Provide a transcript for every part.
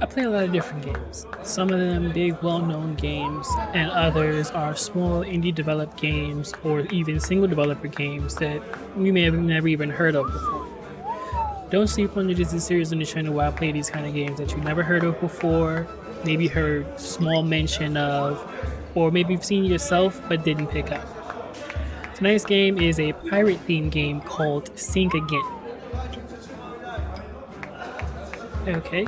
I play a lot of different games. Some of them big, well-known games, and others are small, indie-developed games, or even single-developer games that you may have never even heard of before. Don't sleep on it is a series on the channel where I play these kind of games that you never heard of before, maybe heard small mention of, or maybe you've seen yourself but didn't pick up. Tonight's game is a pirate-themed game called Sink Again. Okay,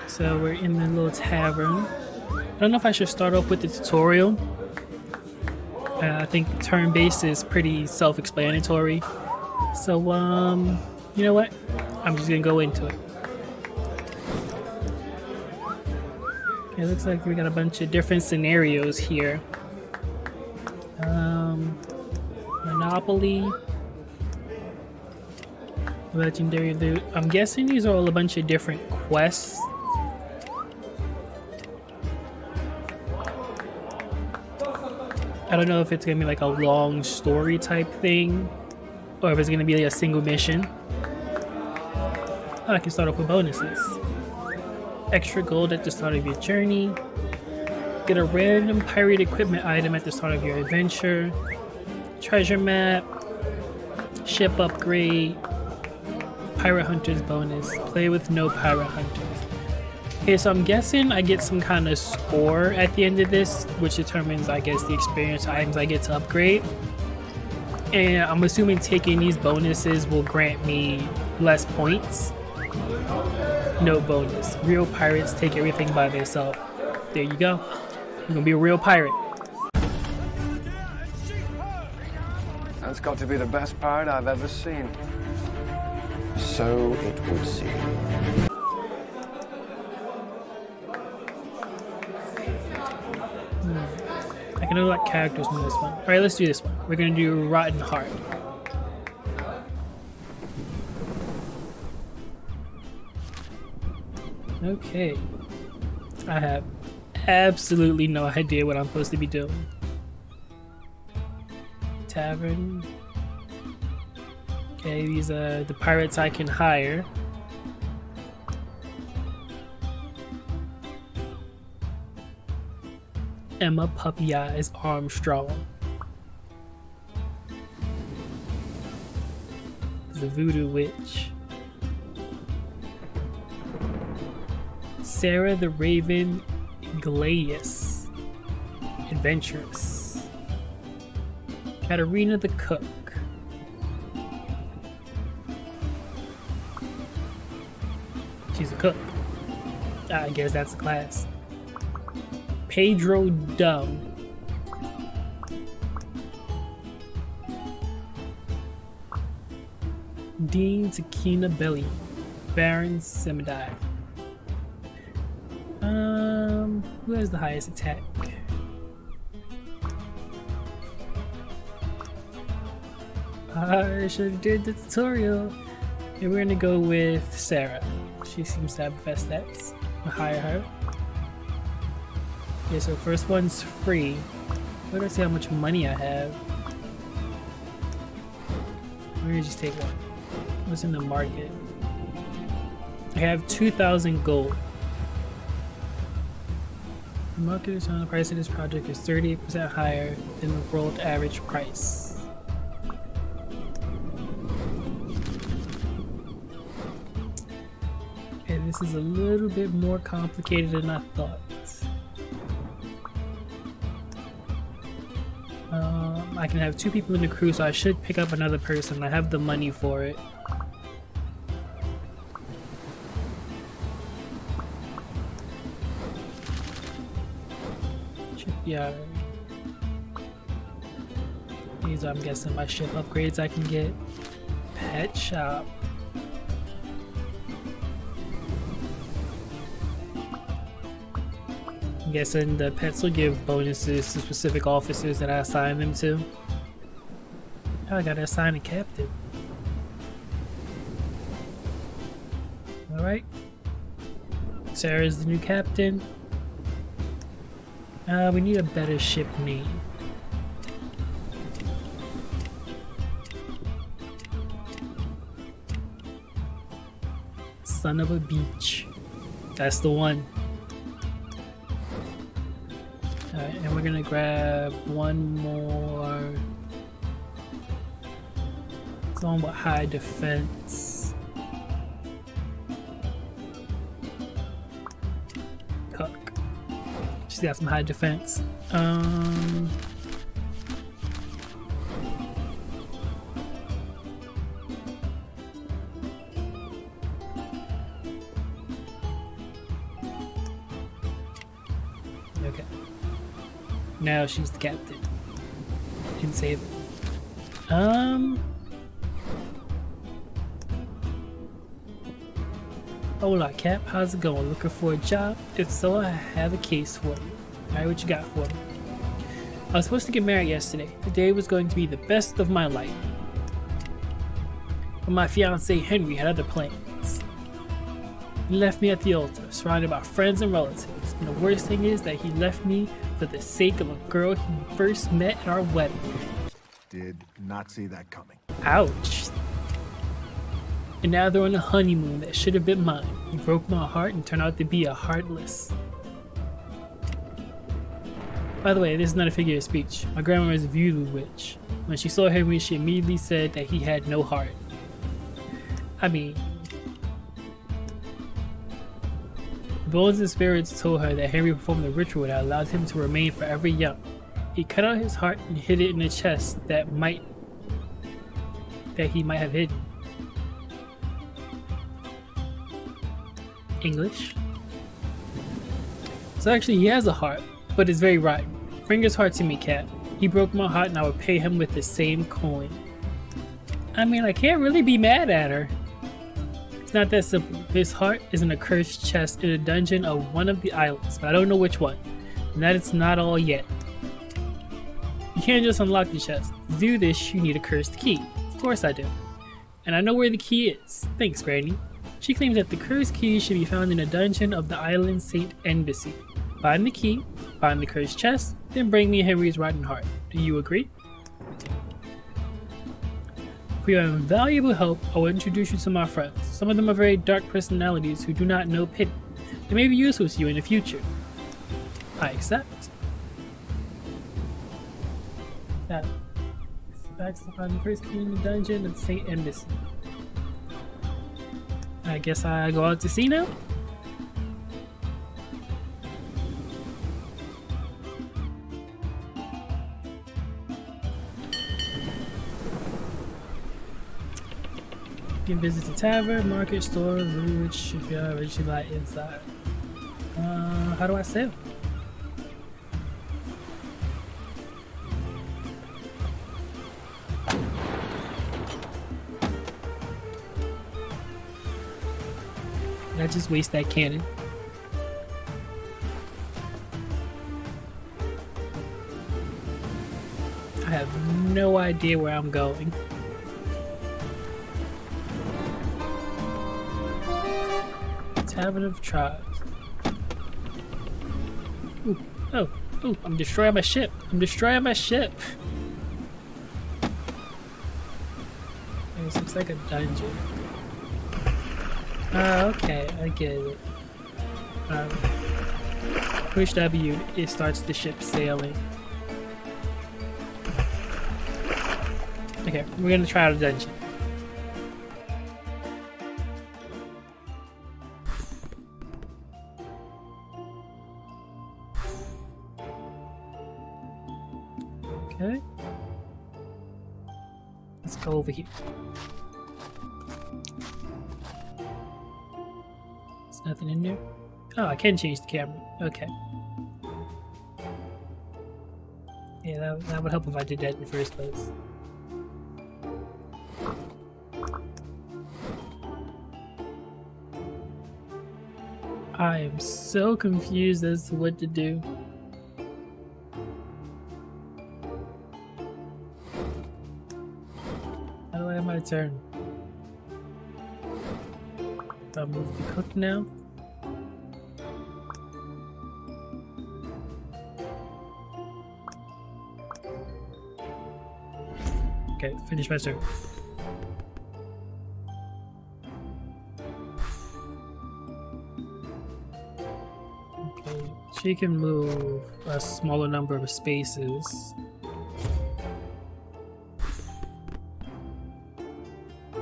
so we're in the little tavern. I don't know if I should start off with the tutorial. I think turn-based is pretty self-explanatory. So, you know what? I'm just gonna go into it. Okay, it looks like we got a bunch of different scenarios here. Monopoly. Legendary loot. I'm guessing these are all a bunch of different quests. I don't know if it's gonna be like a long story type thing, or if it's gonna be like a single mission. Oh, I can start off with bonuses. Extra gold at the start of your journey. Get a random pirate equipment item at the start of your adventure. Treasure map. Ship upgrade. Pirate Hunters bonus. Play with no Pirate Hunters. Okay, so I'm guessing I get some kind of score at the end of this, which determines, I guess, the experience items I get to upgrade. And I'm assuming taking these bonuses will grant me less points. No bonus. Real pirates take everything by themselves. There you go. You're gonna be a real pirate. That's got to be the best pirate I've ever seen. So it would seem. I can unlock characters in this one. Alright, let's do this one. We're gonna do Rotten Heart. Okay. I have absolutely no idea what I'm supposed to be doing. Tavern. Okay, these are the pirates I can hire. Emma Puppy Eyes Armstrong. The Voodoo Witch. Sarah the Raven Glaius. Adventurous. Katarina the Cook. She's a cook. I guess that's the class. Pedro Dumb. Dean Takina Belly. Baron Semidai. Who has the highest attack? I should have did the tutorial. And we're gonna go with Sarah. She seems to have the best stats. I'll hire her. Okay, so first one's free. Let us see how much money I have. We're gonna just take one. What's in the market? I have 2,000 gold. The market is on the price of this project is 38% higher than the world average price. Okay, this is a little bit more complicated than I thought. I can have 2 people in the crew, so I should pick up another person. I have the money for it. Shipyard. These are, I'm guessing, my ship upgrades I can get. Pet shop. I'm guessing the pets will give bonuses to specific officers that I assign them to. Oh, I gotta assign a captain. Alright. Sarah's the new captain. We need a better ship name. Son of a beach. That's the one. Alright, and we're gonna grab one more. Someone with high defense. Cook. She's got some high defense. Okay. Now she's the captain. Can save it. Hola Cap, how's it going? Looking for a job? If so, I have a case for you. Alright, what you got for me? I was supposed to get married yesterday. Today was going to be the best of my life. But my fiance Henry had other plans. He left me at the altar, surrounded by friends and relatives. And the worst thing is that he left me for the sake of a girl he first met at our wedding. Did not see that coming. Ouch. And now they're on a honeymoon that should have been mine. He broke my heart and turned out to be a heartless. By the way, this is not a figure of speech. My grandma is a voodoo witch. When she saw Henry, she immediately said that he had no heart. I mean, the bones and spirits told her that Henry performed a ritual that allowed him to remain forever young. He cut out his heart and hid it in a chest that he might have hidden. English. So actually he has a heart, but it's very rotten. Bring his heart to me, Cat. He broke my heart and I would pay him with the same coin. I mean, I can't really be mad at her. It's not that simple. His heart is in a cursed chest in a dungeon of one of the islands, but I don't know which one. And that it's not all yet. You can't just unlock the chest. To do this, you need a cursed key. Of course I do. And I know where the key is. Thanks, Granny. She claims that the cursed key should be found in a dungeon of the island St. Embassy. Find the key, find the cursed chest, then bring me Henry's rotten heart. Do you agree? For your invaluable help, I will introduce you to my friends. Some of them are very dark personalities who do not know pity. They may be useful to you in the future. I accept. Back to find the cursed key in the dungeon of St. Embassy. I guess I go out to sea now? You can visit the tavern, market, store, route, shipyard, which you like inside. How do I sail? Did I just waste that cannon? I have no idea where I'm going. Tavern of Tribes. Ooh, oh, I'm destroying my ship. I'm destroying my ship. This looks like a dungeon. Okay, I get it. Push W, it starts the ship sailing. Okay, we're gonna try out a dungeon. Okay. Let's go over here. There's nothing in there. Oh, I can change the camera. Okay. Yeah, that would help if I did that in the first place. I am so confused as to what to do. How do I have my turn? Do I move the cook now? Okay, finish my turn. Okay, she can move a smaller number of spaces.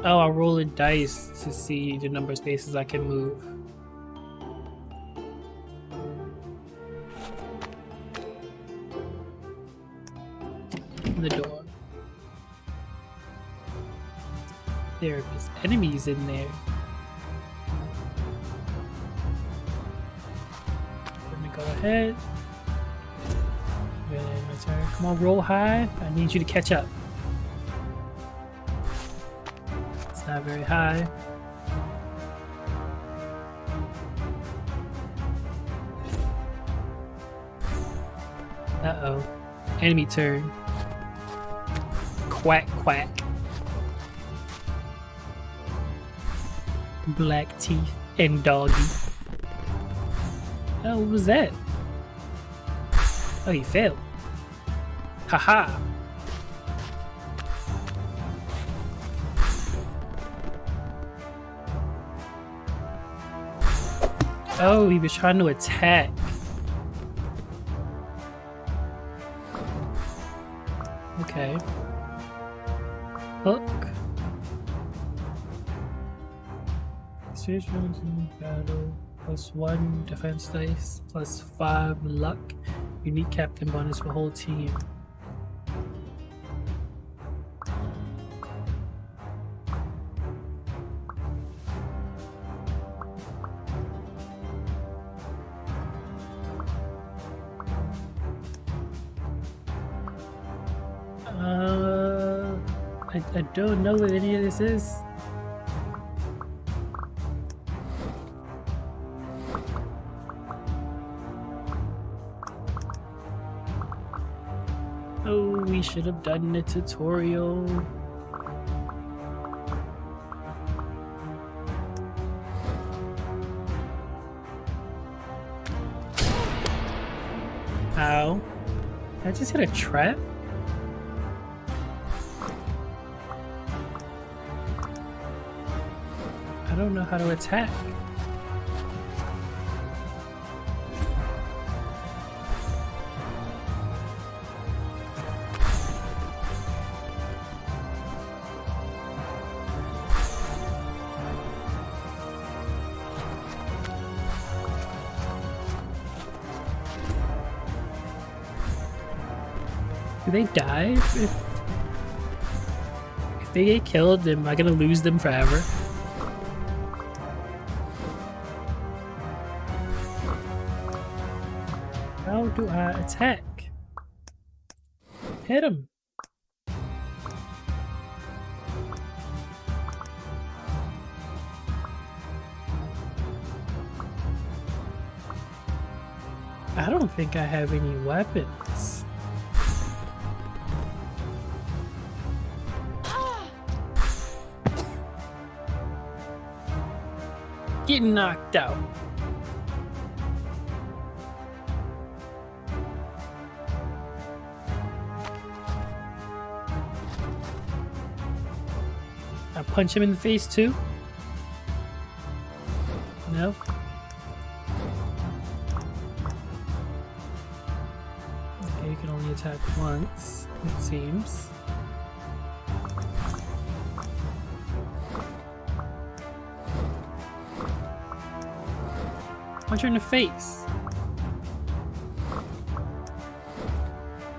Oh, I'll roll a dice to see the number of spaces I can move. The door. There's enemies in there. Let me go ahead. And my turn. Come on, roll high. I need you to catch up. It's not very high. Uh-oh. Enemy turn. Quack, quack. Black teeth and doggy. Oh, what was that? Oh, he failed. Haha. Oh, he was trying to attack. Okay. Hook. Search runs in battle. +1 defense dice. +5 luck. Unique captain bonus for whole team. I don't know what any of this is. Oh, we should have done the tutorial. Ow. Did I just hit a trap? I don't know how to attack. Do they die if they get killed? Am I gonna lose them forever? How do I attack? Hit him. I don't think I have any weapons. Getting knocked out. I punch him in the face too? No? Okay, you can only attack once, it seems. Punch her in the face.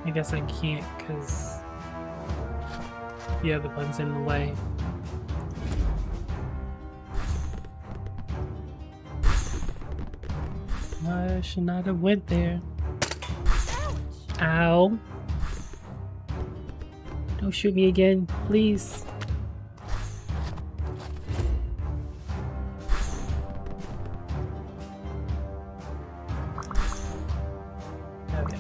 I guess I can't because the other one's in the way. I should not have went there. Ow. Don't shoot me again, please. Okay.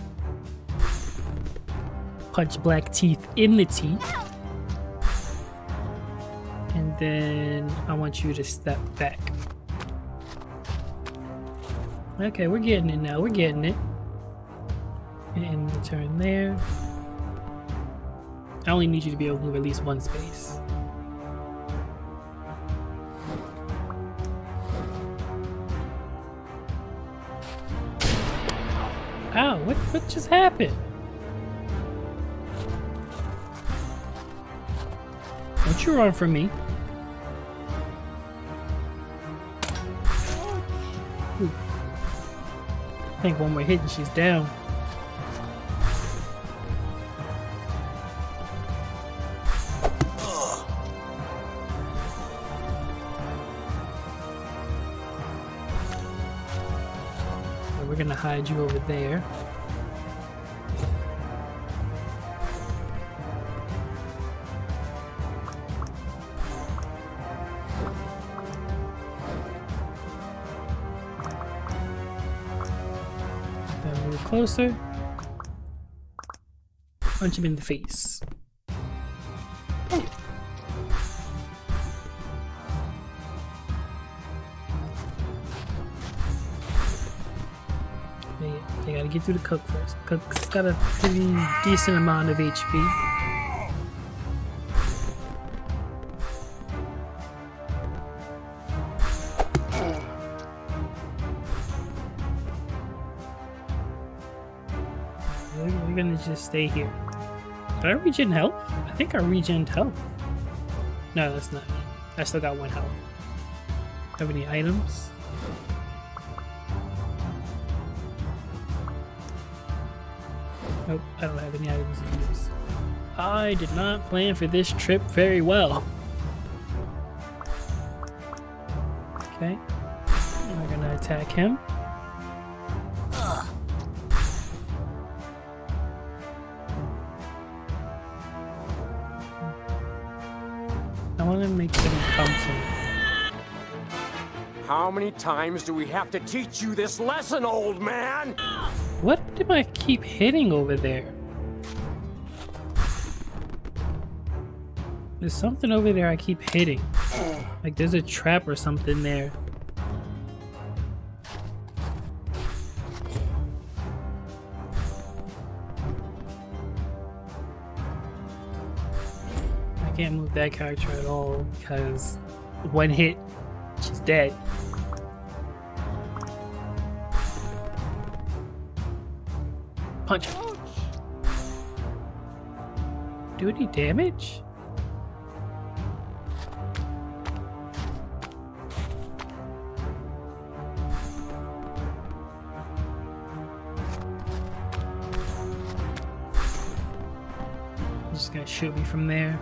Punch black teeth in the teeth. And then I want you to step back. Okay, we're getting it now. We're getting it. And the turn there. I only need you to be able to move at least one space. Ow, what just happened? Don't you run from me. Ooh. I think one more hit and she's down. So we're gonna hide you over there. Closer. Punch him in the face. They gotta get through the cook first. Cook's got a pretty decent amount of HP. We're gonna just stay here. Did I regen health? I think I regened health. No, that's not me. I still got 1 health. Have any items? Nope, I don't have any items to use. I did not plan for this trip very well. Okay, we're gonna attack him. I want to make them come to me. How many times do we have to teach you this lesson, old man? What do I keep hitting over there? There's something over there I keep hitting. Like there's a trap or something there. I can't move that character at all because 1 hit, she's dead. Punch. Do any damage? He's just gonna shoot me from there.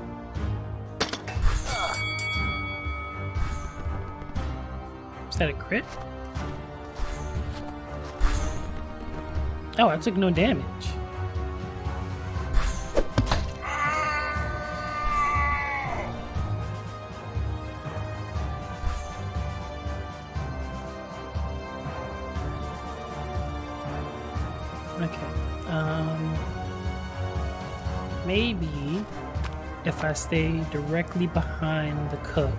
Is that a crit? Oh, I took no damage. Okay. Maybe if I stay directly behind the cook.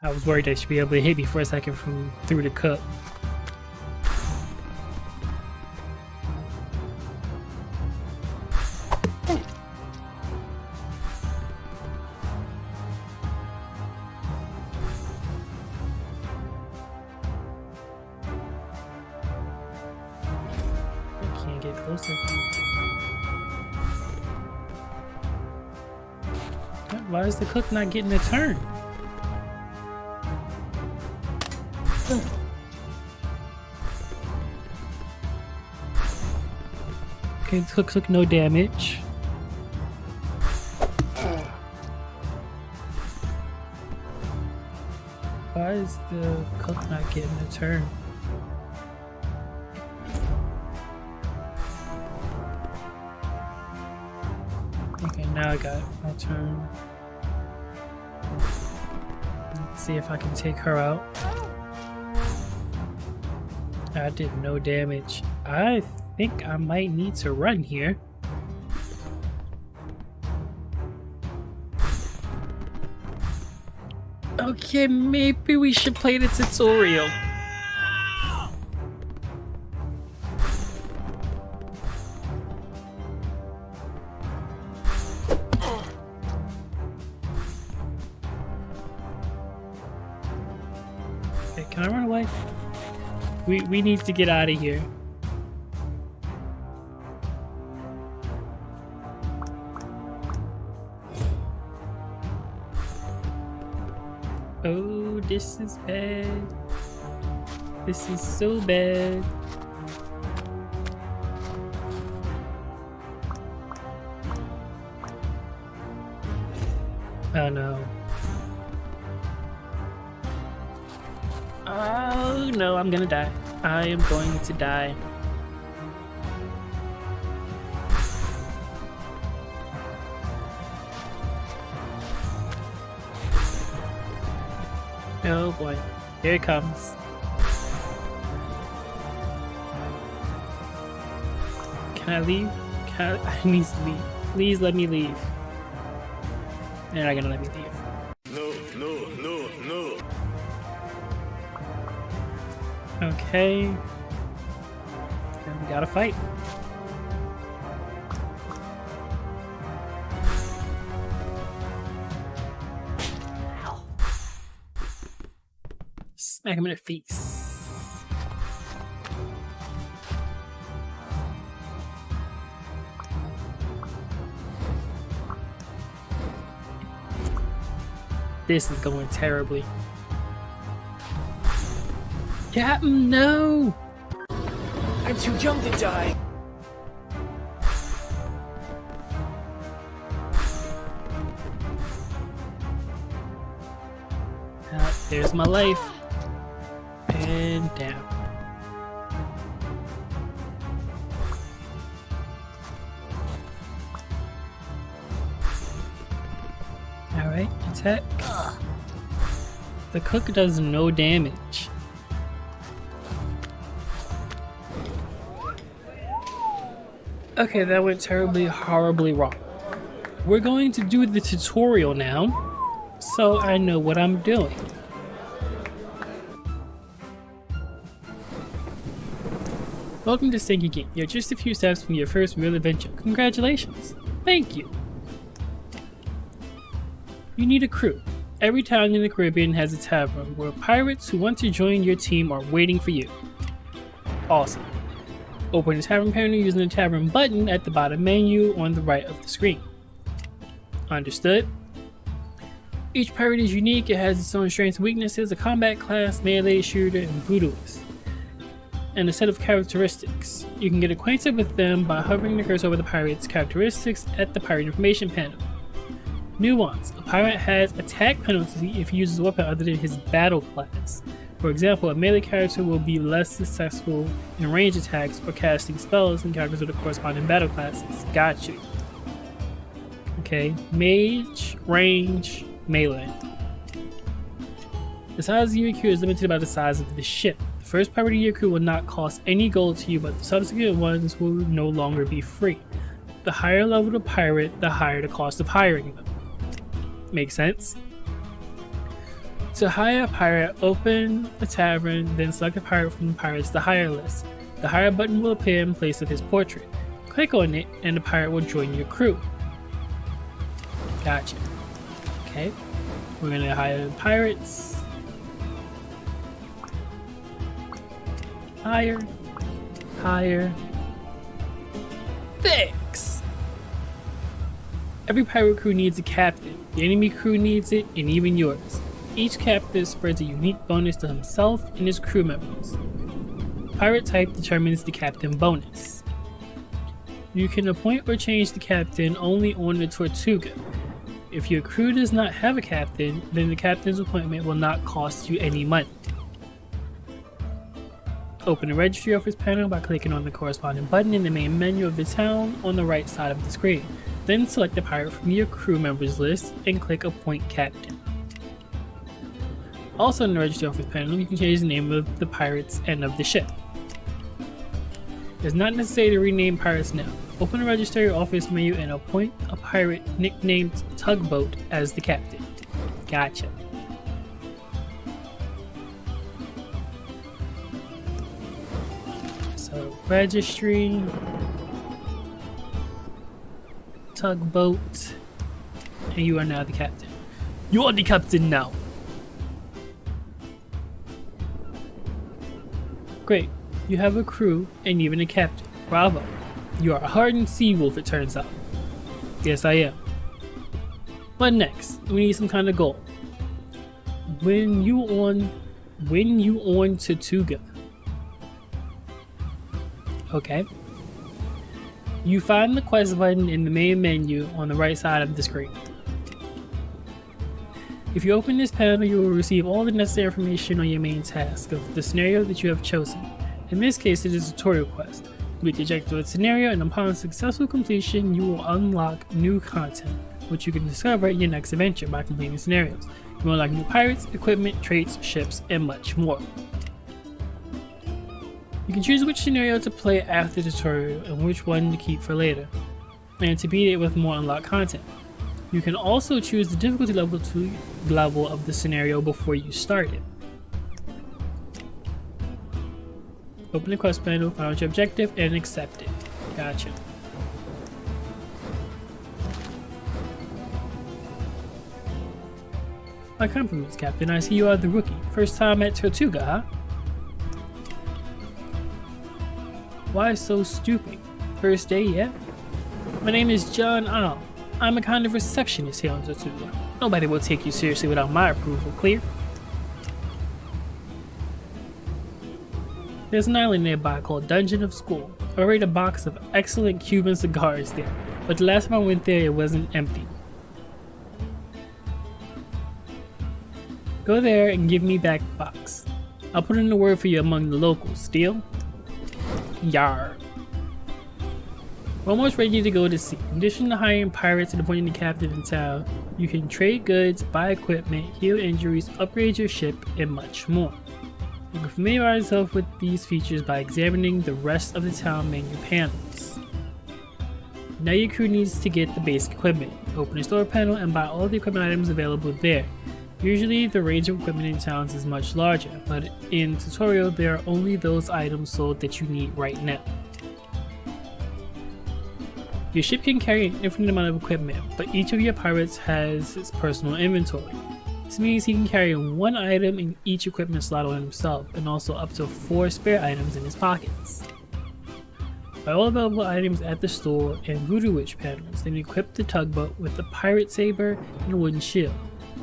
I was worried that she'd be able to hit me for a second from through the cup. I can't get closer. Why is the cook not getting a turn? Okay, the cook took no damage. Why is the cook not getting a turn? Okay, now I got my turn. Let's see if I can take her out. I did no damage. I think I might need to run here. Okay, maybe we should play the tutorial. We need to get out of here. Oh, this is bad. This is so bad. Oh no. Oh no, I'm gonna die. I am going to die. Oh boy, here it comes. Can I leave? I need to leave. Please let me leave. They're not gonna let me leave. No. Okay. And we gotta fight. Smack him in the face. This is going terribly. Captain, no! I'm too young to die. There's my life. And down. Alright, attack. The cook does no damage. Okay, that went terribly, horribly wrong. We're going to do the tutorial now, so I know what I'm doing. Welcome to Stinky Game. You're just a few steps from your first real adventure. Congratulations. Thank you. You need a crew. Every town in the Caribbean has a tavern where pirates who want to join your team are waiting for you. Awesome. Open the tavern panel using the tavern button at the bottom menu on the right of the screen. Understood? Each pirate is unique. It has its own strengths and weaknesses, a combat class, melee, shooter, and voodooist, and a set of characteristics. You can get acquainted with them by hovering the cursor over the pirate's characteristics at the pirate information panel. Nuance. A pirate has attack penalty if he uses a weapon other than his battle class. For example, a melee character will be less successful in range attacks or casting spells than characters with the corresponding battle classes. Got you. Okay, mage, range, melee. The size of your crew is limited by the size of the ship. The first pirate of your crew will not cost any gold to you, but the subsequent ones will no longer be free. The higher level the pirate, the higher the cost of hiring them. Makes sense? To hire a pirate, open a tavern, then select a pirate from the Pirates to Hire list. The Hire button will appear in place of his portrait. Click on it, and the pirate will join your crew. Gotcha. Okay, we're gonna hire pirates. Hire. Thanks! Every pirate crew needs a captain. The enemy crew needs it, and even yours. Each captain spreads a unique bonus to himself and his crew members. Pirate type determines the captain bonus. You can appoint or change the captain only on the Tortuga. If your crew does not have a captain, then the captain's appointment will not cost you any money. Open the registry office panel by clicking on the corresponding button in the main menu of the town on the right side of the screen. Then select the pirate from your crew members list and click Appoint Captain. Also in the registry office panel, you can change the name of the pirates and of the ship. It's not necessary to rename pirates now. Open the registry office menu and appoint a pirate nicknamed Tugboat as the captain. Gotcha. So, registry, Tugboat, and you are now the captain. You are the captain now. Great. You have a crew and even a captain. Bravo. You are a hardened sea wolf, it turns out. Yes, I am. But next, we need some kind of goal. When you on Tortuga. Okay. You find the quest button in the main menu on the right side of the screen. If you open this panel, you will receive all the necessary information on your main task of the scenario that you have chosen. In this case, it is a tutorial quest. Complete the objective of the scenario, and upon successful completion, you will unlock new content, which you can discover in your next adventure by completing scenarios. You will unlock new pirates, equipment, traits, ships, and much more. You can choose which scenario to play after the tutorial and which one to keep for later, and to beat it with more unlocked content. You can also choose the difficulty level of the scenario before you start it. Open the quest panel, find out your objective, and accept it. Gotcha. My compliments, Captain. I see you are the rookie. First time at Tortuga, huh? Why so stupid? First day yet? My name is John Al. I'm a kind of receptionist here on Tortuga. Nobody will take you seriously without my approval, clear? There's an island nearby called Dungeon of School. I rate a box of excellent Cuban cigars there, but the last time I went there it wasn't empty. Go there and give me back the box. I'll put in a word for you among the locals. Deal? Yar. We're almost ready to go to sea. In addition to hiring pirates and appointing the captain in town, you can trade goods, buy equipment, heal injuries, upgrade your ship, and much more. You can familiarize yourself with these features by examining the rest of the town menu panels. Now your crew needs to get the basic equipment. Open the store panel and buy all the equipment items available there. Usually the range of equipment in towns is much larger, but in tutorial there are only those items sold that you need right now. Your ship can carry an infinite amount of equipment, but each of your pirates has its personal inventory. This means he can carry one item in each equipment slot on himself, and also up to 4 spare items in his pockets. Buy all available items at the store and Voodoo Witch panels, then equip the tugboat with a pirate saber and a wooden shield.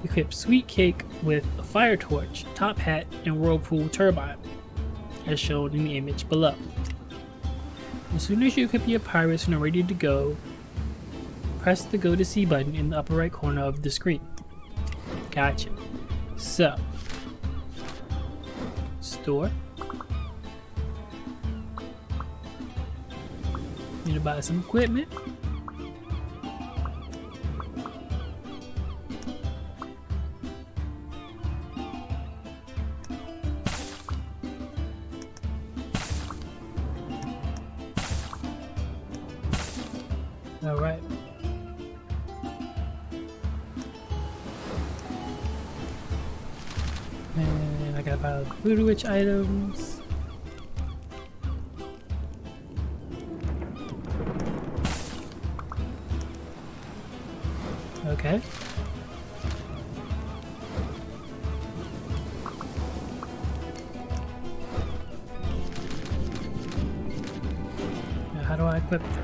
Equip Sweet Cake with a fire torch, top hat, and whirlpool turbine, as shown in the image below. As soon as you equip your pirates and are ready to go, press the Go to Sea button in the upper right corner of the screen. Gotcha. So, store. Need to buy some equipment. Alright. And I gotta buy Voodoo Witch items. Okay. Now how do I equip them?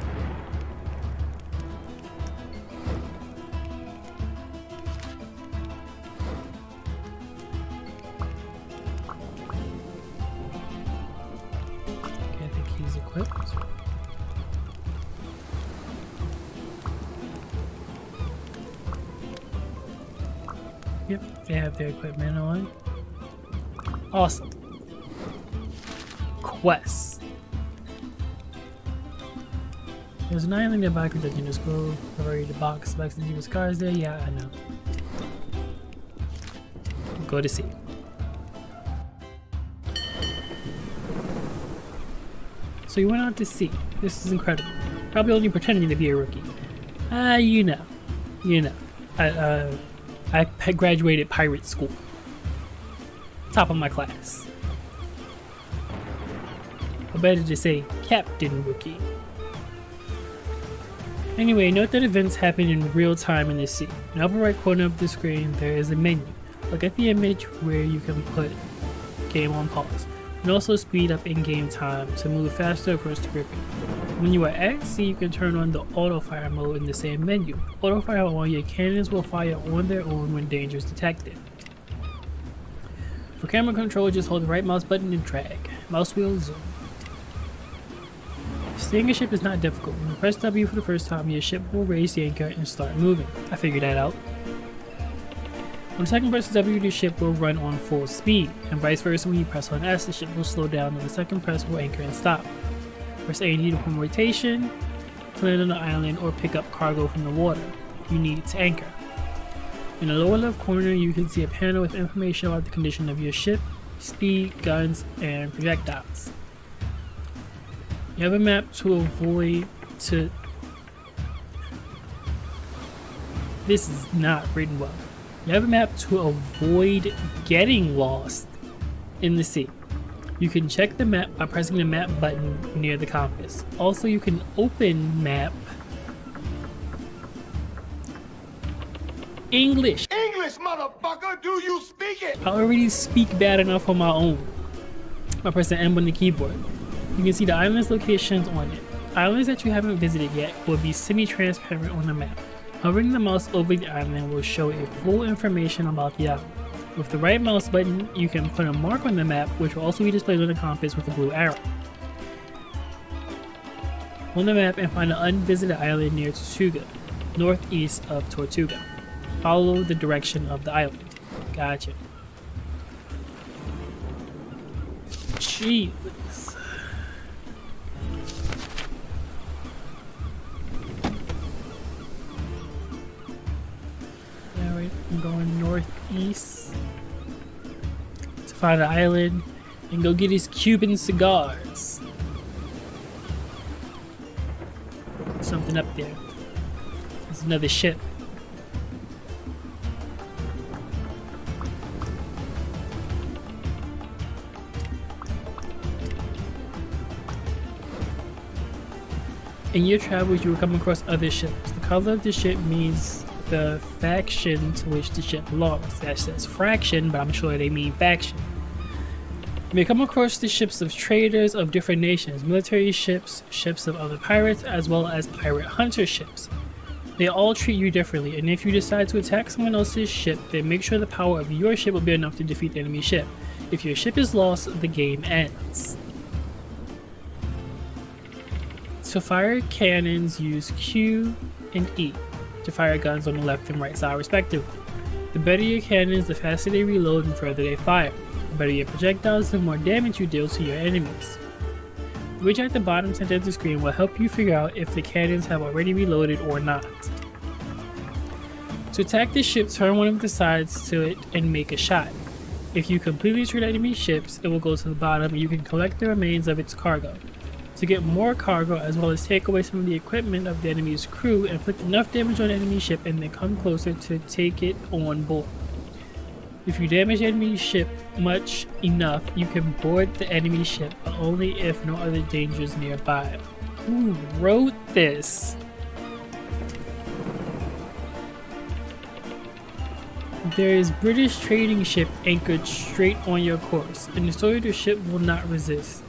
Equipped. Yep, they have their equipment on. Awesome. Quest. There's an island nearby called Dungeon of School. I've already the box of the cars there. Yeah, I know. Go to sea. So you went out to sea. This is incredible. Probably only pretending to be a rookie. You know. I graduated pirate school. Top of my class. Or better to say, Captain Rookie. Anyway, note that events happen in real time in the sea. In the upper right corner of the screen, there is a menu. Look at the image where you can put game on pause. and also speed up in-game time to move faster across the river. When you are at sea, you can turn on the auto fire mode in the same menu. Auto fire on your cannons will fire on their own when danger is detected. For camera control, just hold the right mouse button and drag. Mouse wheel zoom. Steering a ship is not difficult. When you press W for the first time, your ship will raise the anchor and start moving. I figured that out. When the second press W, the ship will run on full speed, and vice versa. When you press on S, the ship will slow down, and the second press will anchor and stop. Press A to perform rotation, to land on the island, or pick up cargo from the water. You need to anchor. In the lower left corner, you can see a panel with information about the condition of your ship, speed, guns, and projectiles. You have a map to avoid to... This is not written well. You have a map to avoid getting lost in the sea. You can check the map by pressing the map button near the compass. Also, you can open map English. English, motherfucker, do you speak it? I already speak bad enough on my own by pressing M on the keyboard. You can see the island's locations on it. Islands that you haven't visited yet will be semi-transparent on the map. Hovering the mouse over the island will show a full information about the island. With the right mouse button, you can put a mark on the map, which will also be displayed on the compass with a blue arrow on the map, and find an unvisited island near Tortuga, northeast of Tortuga. Follow the direction of the island. Gotcha. Jesus. Alright, I'm going northeast to find an island and go get his Cuban cigars. Something up there. There's another ship. In your travels, you will come across other ships. The color of the ship means the faction to which the ship belongs. That says fraction, but I'm sure they mean faction. You may come across the ships of traders of different nations, military ships, ships of other pirates, as well as pirate hunter ships. They all treat you differently, and if you decide to attack someone else's ship, then make sure the power of your ship will be enough to defeat the enemy ship. If your ship is lost, the game ends. To fire cannons, use Q and E to fire guns on the left and right side respectively. The better your cannons, the faster they reload and further they fire. The better your projectiles, the more damage you deal to your enemies. The widget at the bottom center of the screen will help you figure out if the cannons have already reloaded or not. To attack the ship, turn one of the sides to it and make a shot. If you completely destroy enemy ships, it will go to the bottom and you can collect the remains of its cargo. To get more cargo, as well as take away some of the equipment of the enemy's crew, inflict enough damage on the enemy ship and then come closer to take it on board. If you damage the enemy ship much enough, you can board the enemy ship, but only if no other dangers nearby. Who wrote this? There is British trading ship anchored straight on your course, and the story of the ship will not resist.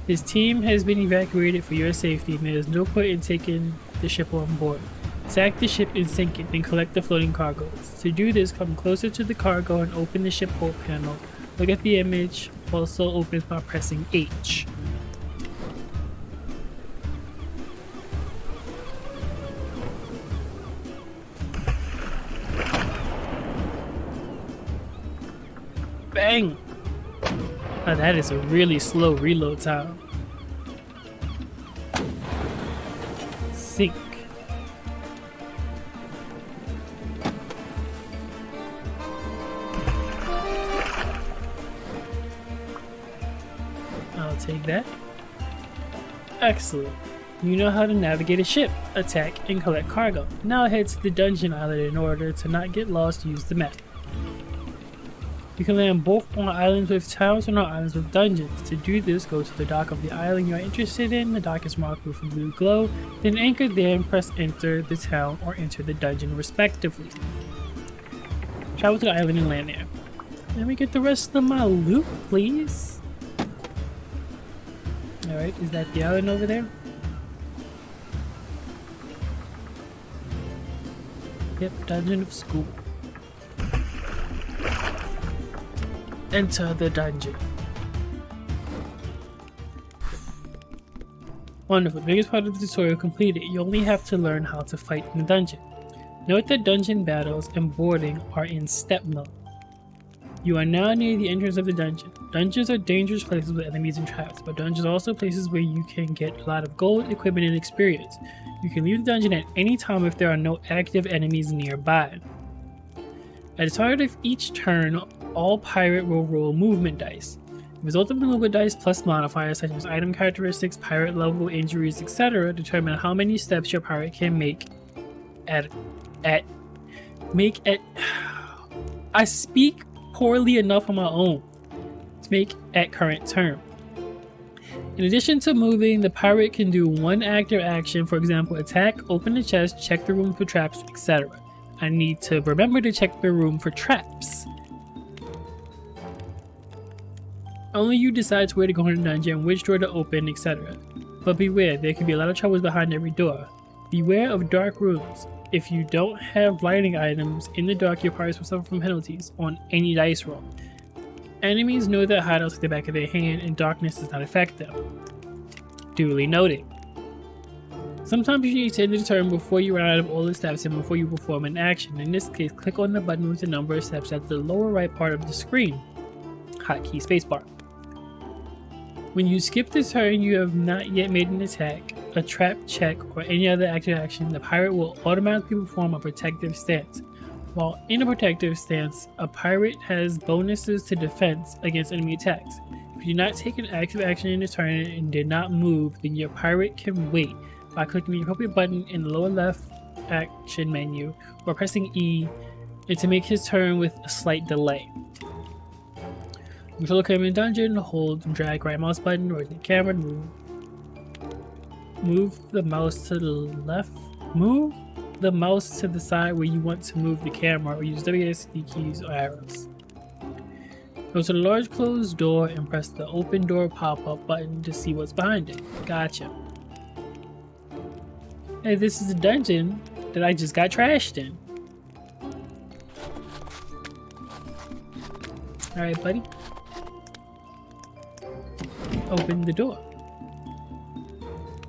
His team has been evacuated for your safety, and there is no point in taking the ship on board. Attack the ship and sink it, then collect the floating cargoes. To do this, come closer to the cargo and open the ship port panel. Look at the image, also opens by pressing H. Bang! Oh, that is a really slow reload time. Sink. I'll take that. Excellent. You know how to navigate a ship, attack, and collect cargo. Now head to the dungeon island. In order to not get lost, use the map. You can land both on islands with towns and on islands with dungeons. To do this, go to the dock of the island you are interested in. The dock is marked with a blue glow. Then anchor there and press enter the town or enter the dungeon respectively. Travel to the island and land there. Let me get the rest of my loot, please. Alright, is that the island over there? Yep, dungeon of school. Enter the dungeon. Wonderful, the biggest part of the tutorial completed. You only have to learn how to fight in the dungeon. Note that dungeon battles and boarding are in step mode. You are now near the entrance of the dungeon. Dungeons are dangerous places with enemies and traps, but dungeons are also places where you can get a lot of gold, equipment, and experience. You can leave the dungeon at any time if there are no active enemies nearby. At the start of each turn, all pirate will roll movement dice. The result of the movement dice plus modifiers such as item characteristics, pirate level, injuries, etc. determine how many steps your pirate can make at I speak poorly enough on my own to make at current turn. In addition to moving, the pirate can do one active action, for example, attack, open the chest, check the room for traps, etc. I need to remember to check the room for traps. Only you decide where to go in the dungeon, which door to open, etc. But beware, there can be a lot of troubles behind every door. Beware of dark rooms. If you don't have lighting items in the dark, your pirates will suffer from penalties on any dice roll. Enemies know their hideouts at the back of their hand, and darkness does not affect them. Duly noted. Sometimes you need to end the turn before you run out of all the steps and before you perform an action. In this case, click on the button with the number of steps at the lower right part of the screen. Hotkey spacebar. When you skip the turn you have not yet made an attack, a trap check, or any other active action, the pirate will automatically perform a protective stance. While in a protective stance, a pirate has bonuses to defense against enemy attacks. If you do not take an active action in the turn and did not move, then your pirate can wait by clicking the appropriate button in the lower left action menu or pressing E and to make his turn with a slight delay. Control the dungeon, hold and drag right mouse button or the camera to move the mouse to the left. Move the mouse to the side where you want to move the camera, or use WSD keys or arrows. Go to the large closed door and press the open door pop-up button to see what's behind it. Gotcha. Hey, this is a dungeon that I just got trashed in. Alright, buddy. Open the door.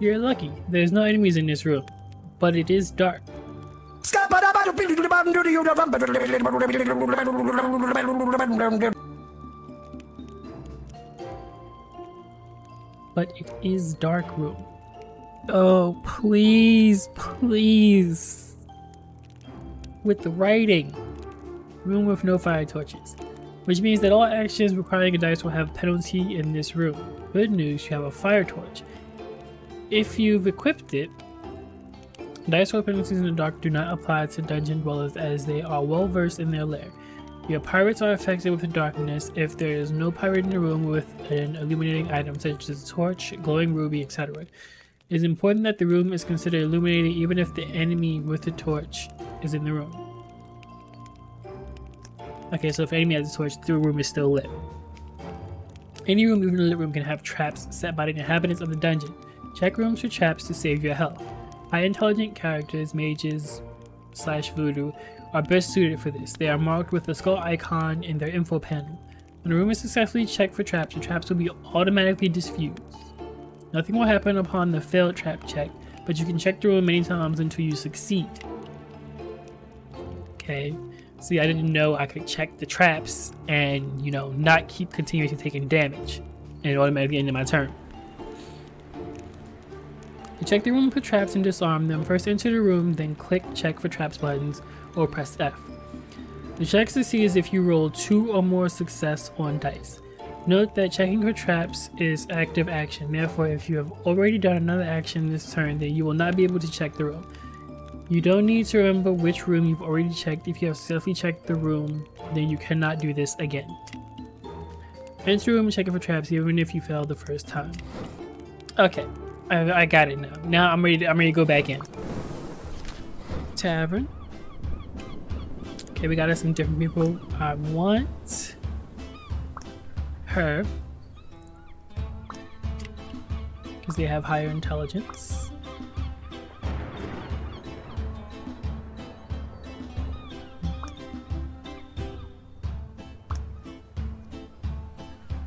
You're lucky. There's no enemies in this room, but it is dark. But it is dark room. Oh, please, please. With the writing. Room with no fire torches. Which means that all actions requiring a dice will have penalty in this room. Good news, you have a fire torch. If you've equipped it, dice roll penalties in the dark do not apply to dungeon dwellers as they are well versed in their lair. Your pirates are affected with the darkness if there is no pirate in the room with an illuminating item such as a torch, glowing ruby, etc. It is important that the room is considered illuminated even if the enemy with the torch is in the room. Okay, so if the enemy has a torch, the room is still lit. Any room, even a lit room, can have traps set by the inhabitants of the dungeon. Check rooms for traps to save your health. High intelligent characters, mages / voodoo, are best suited for this. They are marked with a skull icon in their info panel. When a room is successfully checked for traps, the traps will be automatically diffused. Nothing will happen upon the failed trap check, but you can check the room many times until you succeed. Okay, see, I didn't know I could check the traps and, you know, not keep continuously taking damage, and it automatically ended my turn. To check the room for traps and disarm them, first enter the room, then click check for traps buttons or press F. The checks to see is if you roll 2 or more success on dice. Note that checking for traps is active action, therefore if you have already done another action this turn, then you will not be able to check the room. You don't need to remember which room you've already checked. If you have successfully checked the room, then you cannot do this again. Enter the room and check it for traps even if you failed the first time. Okay. I got it now. Now I'm ready to go back in. Tavern. Okay, we got us some different people. I want her. because they have higher intelligence.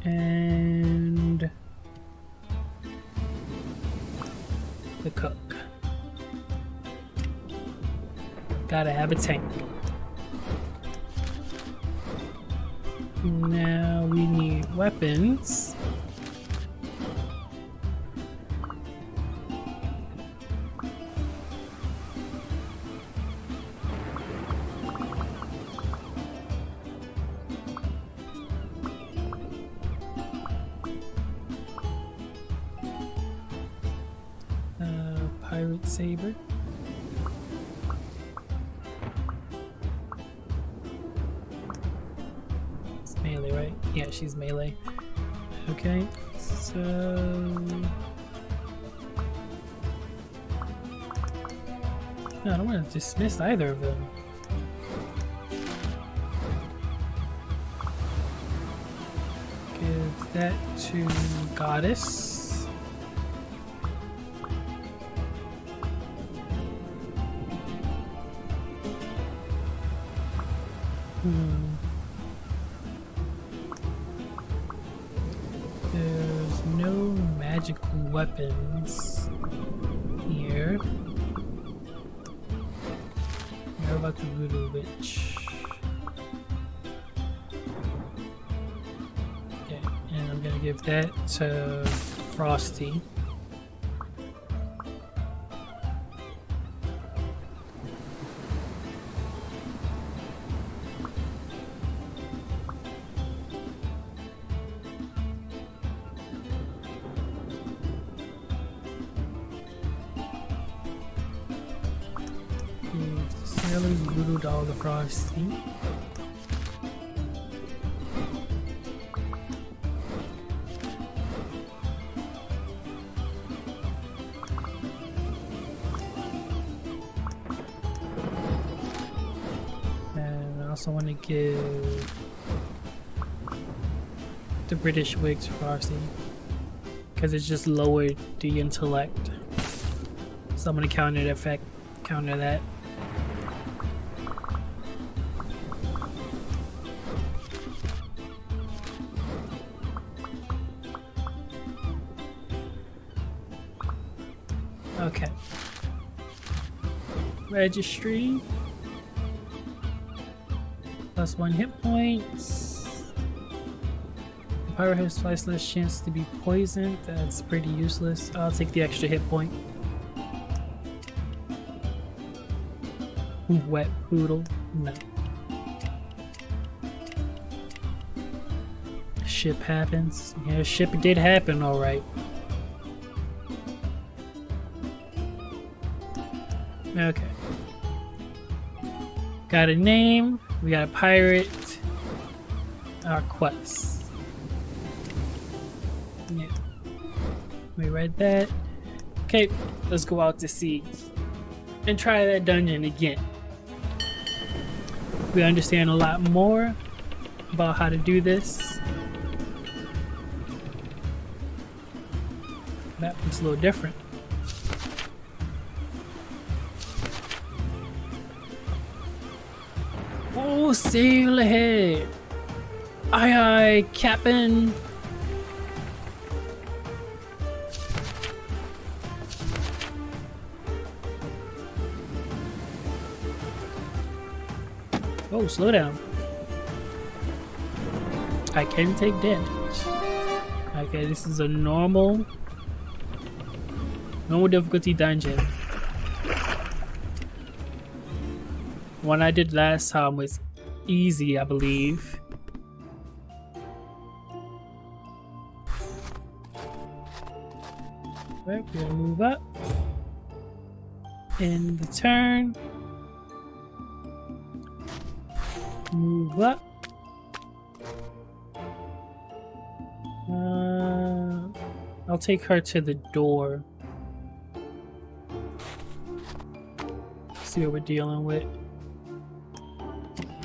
And the cook. Gotta have a tank. Now we need weapons. Pirate saber. It's melee, right? Yeah, she's melee. Okay, so no, I don't want to dismiss either of them. Give that to Goddess. There's no magical weapons here. How about the Voodoo Witch? Okay, and I'm gonna give that to Frosty. Sailor's Voodoo Doll to Frosty. And I also want to give the British wig to Frosty because it's just lowered the intellect. So I'm going to counter that. Okay. Registry. Plus 1 hit points. The pirate has twice less chance to be poisoned. That's pretty useless. I'll take the extra hit point. Wet poodle. No. Ship happens. Yeah, ship did happen, alright. Okay. Got a name. We got a pirate. Our quest. Yeah. We read that. Okay, let's go out to sea and try that dungeon again. We understand a lot more about how to do this. That looks a little different. Oh, sail ahead! Aye aye, Captain! Oh, slow down. I can take damage. Okay, this is a normal difficulty dungeon. One I did last time was easy, I believe. Right, we're gonna move up. In the turn. Move up. I'll take her to the door. See what we're dealing with.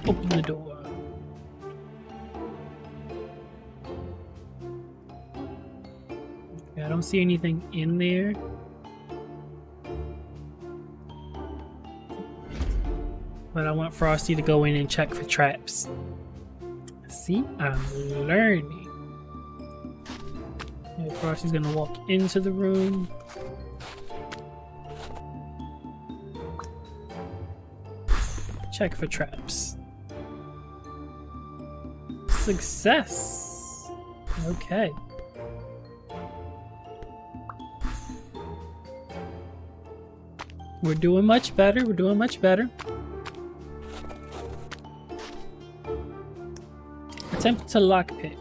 Open the door. Yeah, I don't see anything in there. But I want Frosty to go in and check for traps. See, I'm learning. Okay, Frosty's gonna walk into the room. Check for traps. Success! Okay. We're doing much better, we're doing much better. Attempt to lockpick.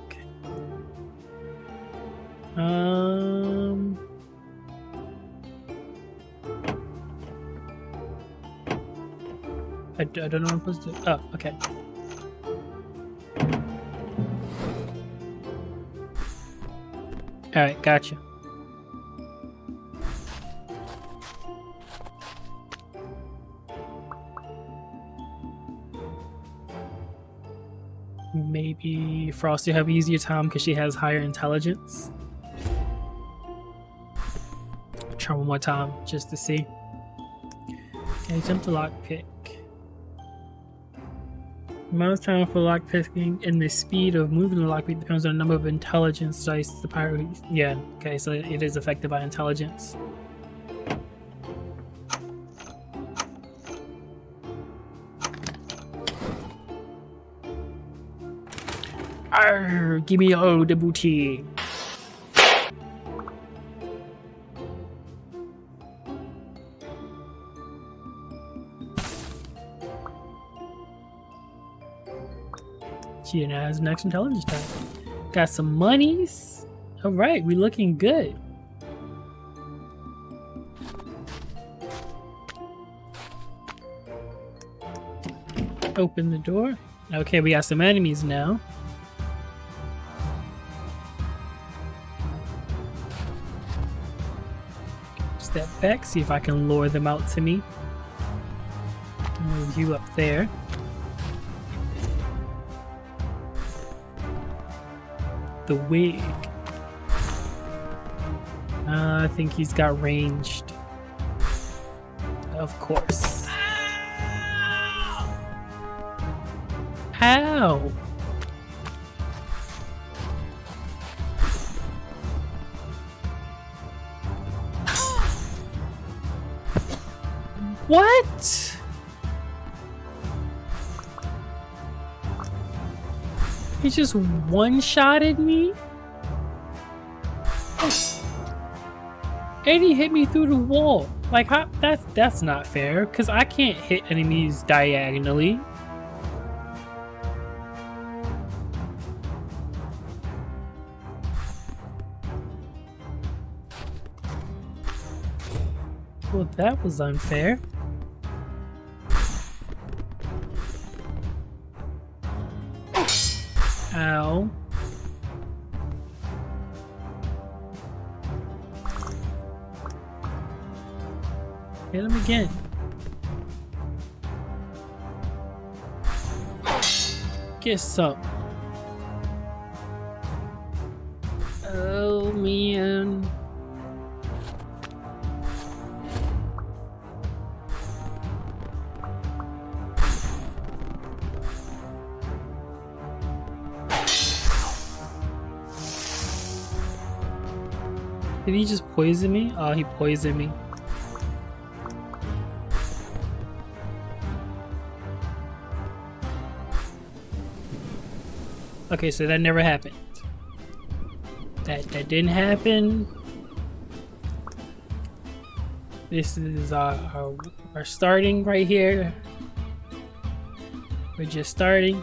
I don't know what I'm supposed to do. Oh, okay. Alright, gotcha. Maybe Frosty will have an easier time because she has higher intelligence. Try one more time just to see. Okay, jump to lockpick. The amount of time for lockpicking and the speed of moving the lockpick depends on the number of intelligence dice the pirate. Yeah, okay, so it is affected by intelligence. Arr, give me all the booty. She has next intelligence type. Got some monies. All right, we're looking good. Open the door. Okay, we got some enemies now. Step back, see if I can lure them out to me. Move you up there. The wig. I think he's got ranged. Of course. Ow! What? He just one-shotted me? And he hit me through the wall. Like, how? That's not fair, because I can't hit enemies diagonally. Well, that was unfair. Ow. Hit him again. Get some. Oh man. Did he just poison me? Oh, he poisoned me. Okay, so that never happened. That didn't happen. This is our starting right here. We're just starting.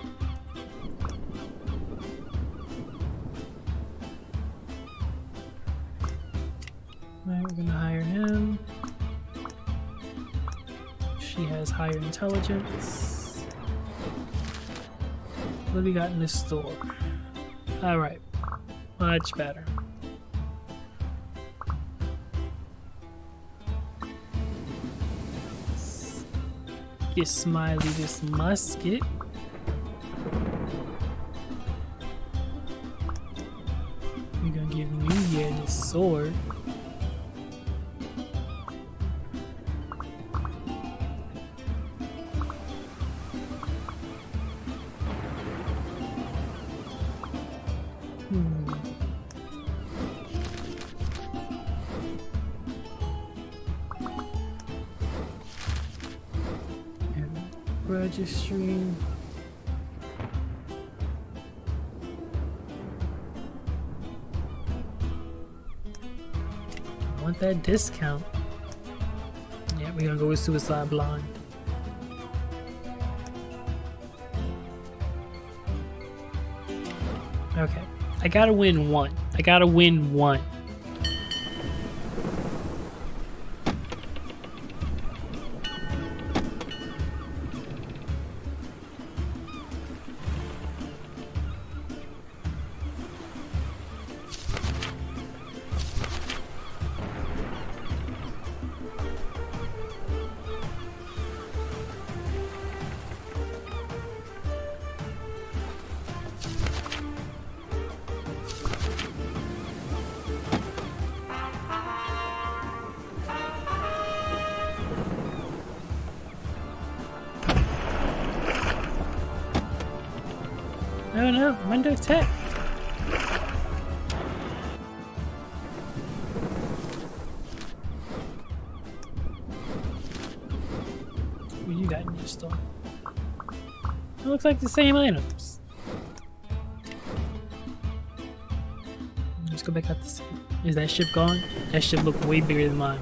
Alright, we're gonna hire him. She has higher intelligence. What do we got in this store? Alright, much better. Get Smiley this musket. We're gonna give New Year this sword. Registry. I want that discount. Yeah, we're gonna go with Suicide Blonde. Okay, I gotta win one. I gotta win one. Oh no, I'm under attack. What you got in your store? It looks like the same items. Let's go back out to sea. Is that ship gone? That ship looked way bigger than mine.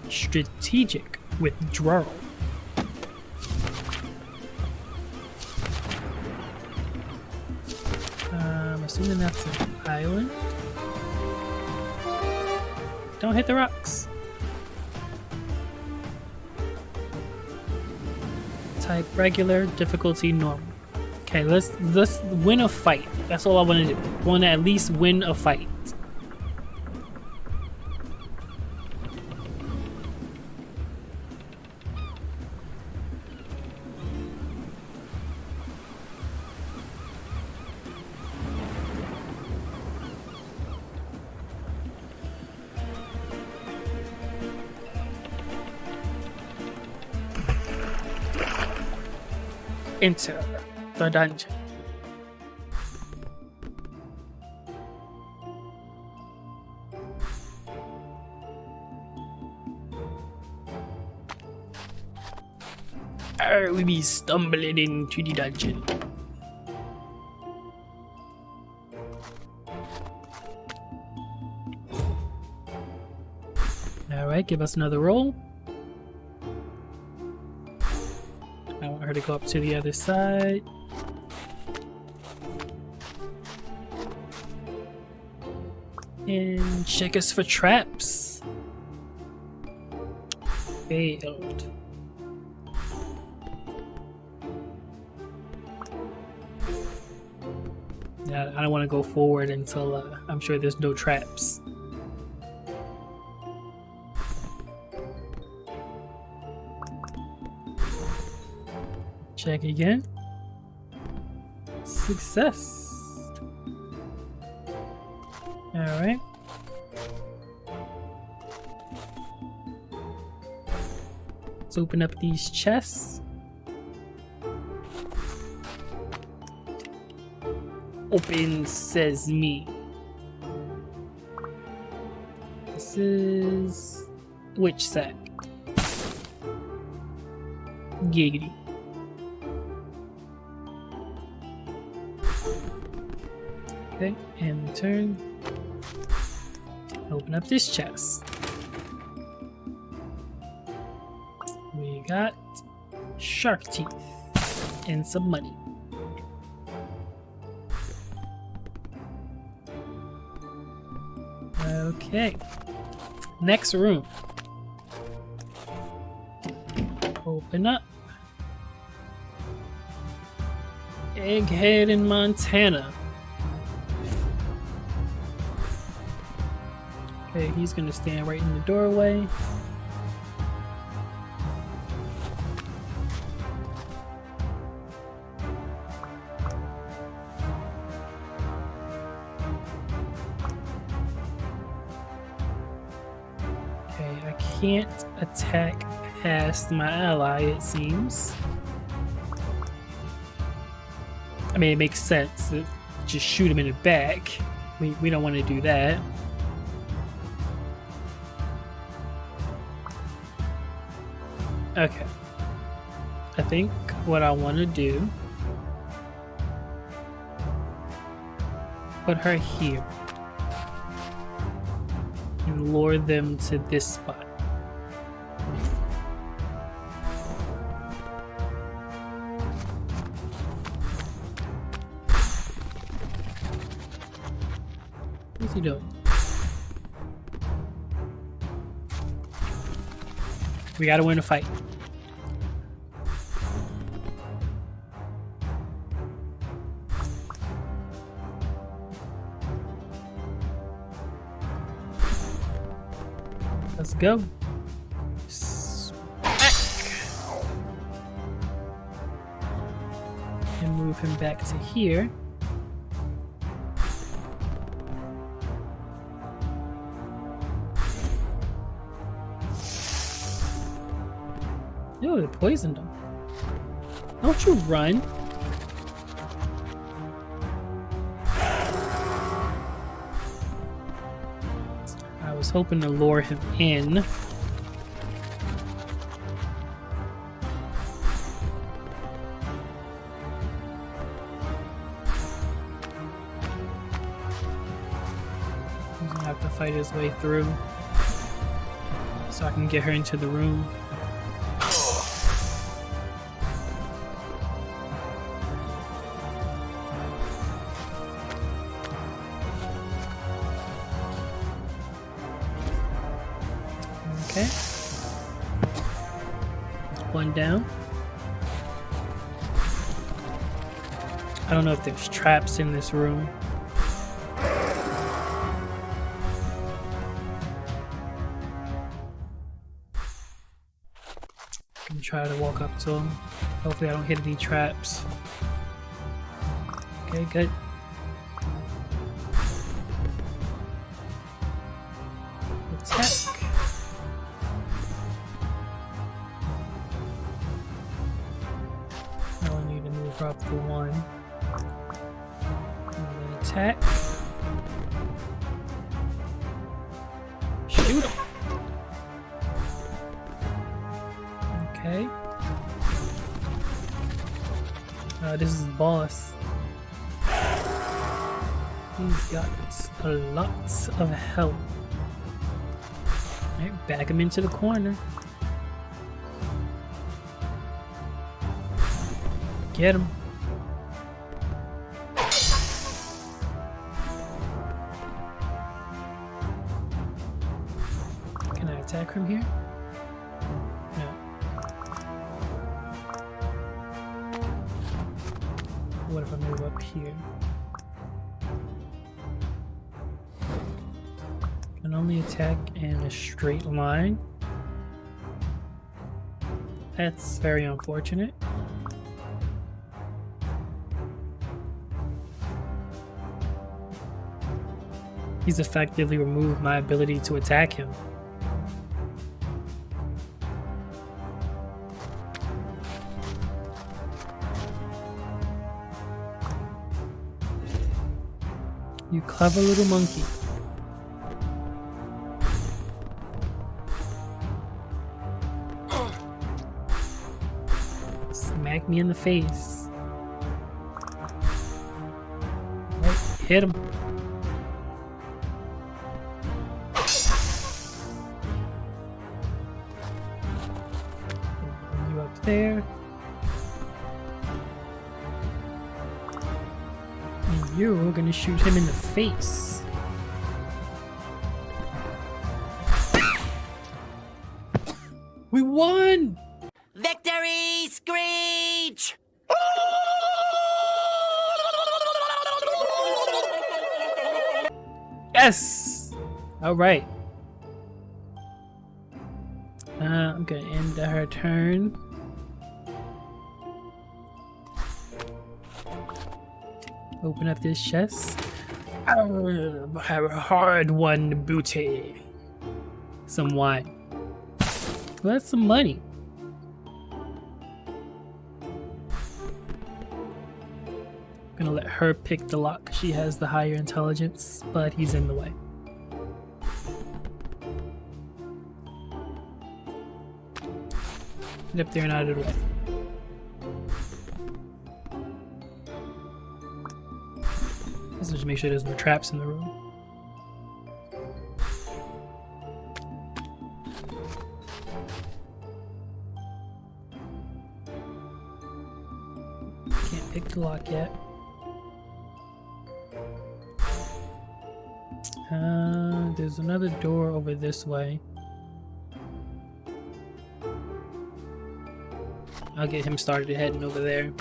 Strategic withdrawal. I'm assuming that's an island. Don't hit the rocks. Type regular, difficulty normal. Okay, let's win a fight. That's all I want to do. I want to at least win a fight. Enter the dungeon. We be stumbling into the dungeon. Alright, give us another roll. I want her to go up to the other side. And check us for traps. Failed. Yeah, I don't want to go forward until I'm sure there's no traps. Check again. Success. Alright. Let's open up these chests. Open sesame. This is witch sack. Giggity. Okay, and turn. Open up this chest. We got shark teeth and some money. Okay, next room. Open up. Egghead in Montana. Okay, he's gonna stand right in the doorway. can't attack past my ally, it seems. I mean, it makes sense to just shoot him in the back. We don't want to do that. Okay. I think what I want to do, put her here and lure them to this spot. What's he doing? We gotta win a fight. Let's go. Smack. And move him back to here. Ew, it poisoned him. Don't you run. I was hoping to lure him in. He's gonna have to fight his way through so I can get her into the room. Okay. One down. I don't know if there's traps in this room. I can try to walk up to him. Hopefully I don't hit any traps. Okay, good. Attack. Up for one. And then attack. Shoot him. Okay. This is the boss. He's got a lot of health. Alright, back him into the corner. Get him. Can I attack from here? No. What if I move up here? Can only attack in a straight line. That's very unfortunate. He's effectively removed my ability to attack him. You clever little monkey. Smack me in the face. Right, hit him. There. And you're gonna shoot him in the face. We won! Victory screech! Yes! Alright. I'm gonna end her turn. Open up this chest. Have a hard-won booty. Some wine. Well, that's some money. Gonna let her pick the lock. She has the higher intelligence, but he's in the way. Get up there and out of the way. Let's just make sure there's no traps in the room. Can't pick the lock yet. There's another door over this way. I'll get him started heading over there.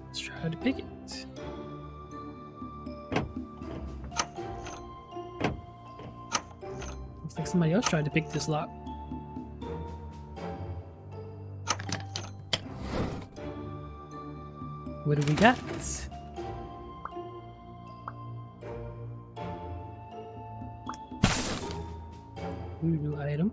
Let's try to pick it. Looks like somebody else tried to pick this lock. What do we got? New item.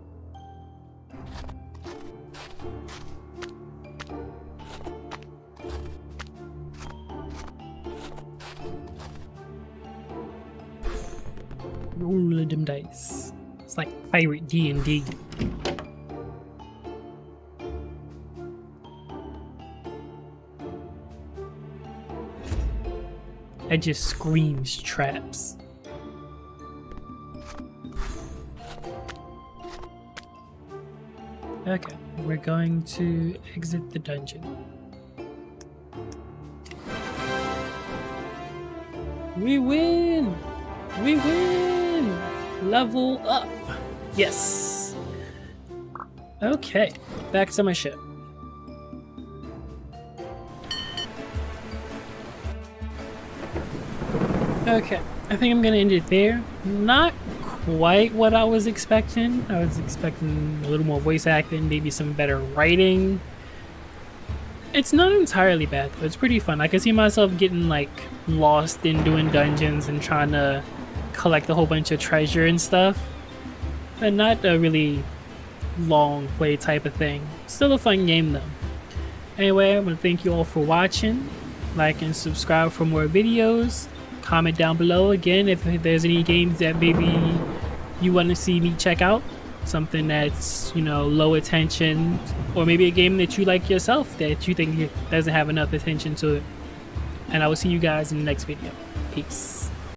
Roll them dice. It's like pirate D&D. It just screams traps. Okay, we're going to exit the dungeon. We win! We win! Level up! Yes! Okay, back to my ship. Okay, I think I'm gonna end it there. Not quite what I was expecting. I was expecting a little more voice acting, maybe some better writing. It's not entirely bad though. It's pretty fun. I can see myself getting like lost in doing dungeons and trying to collect a whole bunch of treasure and stuff. But not a really long play type of thing. Still a fun game though. Anyway, I want to thank you all for watching. Like and subscribe for more videos. Comment down below again if there's any games that maybe you want to see me check out. Something that's, you know, low attention, or maybe a game that you like yourself that you think doesn't have enough attention to it. And I will see you guys in the next video. Peace.